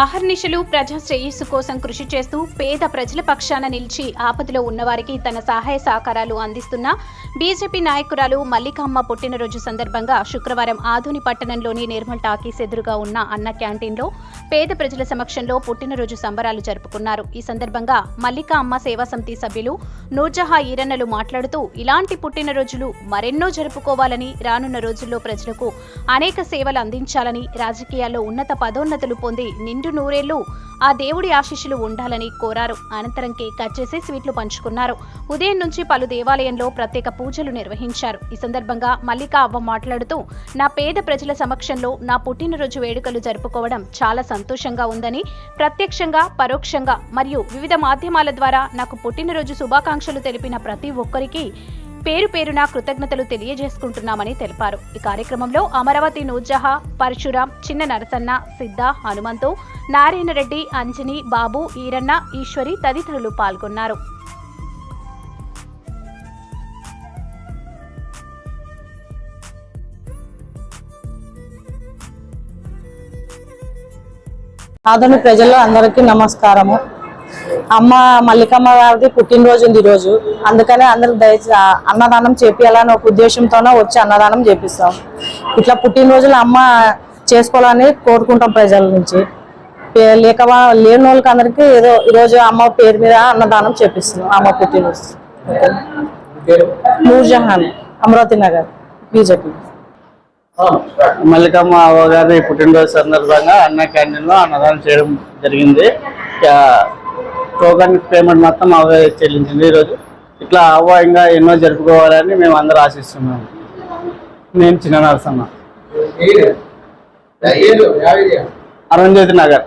అహర్నిశలు ప్రజా శ్రేయస్సు కోసం కృషి చేస్తూ పేద ప్రజల పక్షాన నిలిచి ఆపదలో ఉన్నవారికి తన సహాయ సహకారాలు అందిస్తున్న బీజేపీ నాయకురాలు మల్లికామ్మ పుట్టినరోజు సందర్భంగా శుక్రవారం ఆదోని పట్టణంలోని నిర్మల్ టాకీస్ ఎదురుగా ఉన్న అన్న క్యాంటీన్లో పేద ప్రజల సమక్షంలో పుట్టినరోజు సంబరాలు జరుపుకున్నారు. ఈ సందర్భంగా మల్లికా అమ్మ సేవా సమితి సభ్యులు నూర్జహా ఈరన్నలు మాట్లాడుతూ ఇలాంటి పుట్టినరోజులు మరెన్నో జరుపుకోవాలని, రానున్న రోజుల్లో ప్రజలకు అనేక సేవలు అందించాలని, రాజకీయాల్లో ఉన్నత పదోన్నతులు పొంది నిండు నూరేళ్లు ఆ దేవుడి ఆశీస్సులు ఉండాలని కోరారు. అనంతరం కేక్ కట్ చేసి స్వీట్లు పంచుకున్నారు. ఉదయం నుంచి పలు దేవాలయంలో ప్రత్యేక పూజలు నిర్వహించారు. ఈ సందర్భంగా మల్లికా అవ్వ మాట్లాడుతూ నా పేద ప్రజల సమక్షంలో నా పుట్టినరోజు వేడుకలు జరుపుకోవడం చాలా సంతోషంగా ఉందని, ప్రత్యక్షంగా పరోక్షంగా మరియు వివిధ మాధ్యమాల ద్వారా నాకు పుట్టినరోజు శుభాకాంక్షలు తెలిపిన ప్రతి ఒక్కరికి పేరు పేరున కృతజ్ఞతలు తెలియజేసుకుంటున్నామని తెలిపారు. ఈ కార్యక్రమంలో అమరావతి నూర్జహా, పరశురాం, చిన్న నరసన్న, సిద్ధ, హనుమంతు, నారాయణ రెడ్డి, అంజని, బాబు, ఈరన్న, ఈశ్వరి తదితరులు పాల్గొన్నారు. ఆదోని ప్రజలు అందరికీ నమస్కారము. అమ్మ మల్లికమ్మ గారిది పుట్టినరోజు ఉంది ఈరోజు. అందుకనే అందరికి దయచేసి అన్నదానం చేపియాలని ఒక ఉద్దేశంతోనే వచ్చి అన్నదానం చేపిస్తాం. ఇట్లా పుట్టినరోజులు అమ్మ చేసుకోవాలని కోరుకుంటాం ప్రజల నుంచి. లేని వాళ్ళకి అందరికీ ఏదో ఈరోజు అమ్మ పేరు మీద అన్నదానం చేపిస్తున్నాం. అమ్మ పుట్టినరోజు నూర్జహాన్, అమరావతి నగర్, బీజేపీ. మల్లికమ్మ గారి పుట్టినరోజు సందర్భంగా అన్న క్యాంటీన్ లో అన్నదానం చేయడం జరిగింది. టోకన్ పేమెంట్ మొత్తం అవే చెల్లించింది. ఈరోజు ఇట్లా అవ్వ ఇంకా ఎన్నో జరుపుకోవాలని మేము అందరూ ఆశిస్తున్నాము. నేను చిన్న నరసన్న, అరుణజ్యోతి నగర్.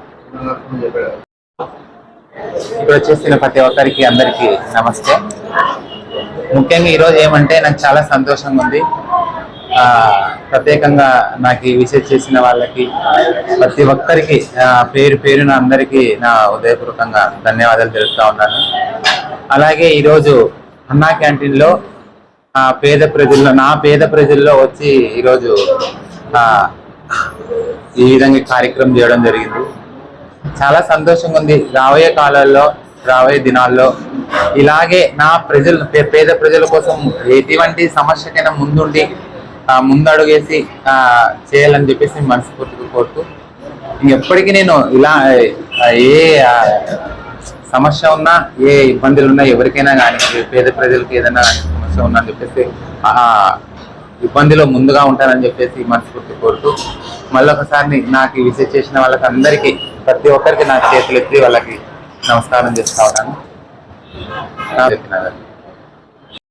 ఇప్పుడు వచ్చేసిన ప్రతి ఒక్కరికి అందరికీ నమస్తే. ముఖ్యంగా ఈరోజు ఏమంటే నాకు చాలా సంతోషంగా ఉంది. ప్రత్యేకంగా నాకు విజిట్ చేసిన వాళ్ళకి ప్రతి ఒక్కరికి పేరు పేరున అందరికీ నా హృదయపూర్వకంగా ధన్యవాదాలు తెలుపుతా ఉన్నాను. అలాగే ఈరోజు అన్నా క్యాంటీన్లో నా పేద ప్రజల్లో వచ్చి ఈరోజు ఈ విధంగా కార్యక్రమం చేయడం జరిగింది. చాలా సంతోషంగా ఉంది. రాబోయే కాలాల్లో, రాబోయే దినాల్లో ఇలాగే నా పేద ప్రజల కోసం ఎటువంటి సమస్యకైనా ముందుండి ముందడుగేసి చేయాలని చెప్పేసి మనస్ఫూర్తిగా కోరుతూ, ఎప్పటికీ నేను ఇలా ఏ సమస్య ఉన్నా, ఏ ఇబ్బందులు ఉన్నా, ఎవరికైనా కానీ పేద ప్రజలకు ఏదైనా సమస్య ఉన్నా అని చెప్పేసి ఇబ్బందిలో ముందుగా ఉంటానని చెప్పేసి మనస్ఫూర్తి కోరుతూ, మళ్ళొకసారి నాకు విజిట్ చేసిన వాళ్ళకి అందరికీ ప్రతి ఒక్కరికి నా చేతులు ఎత్తి వాళ్ళకి నమస్కారం చేస్తా ఉన్నాను.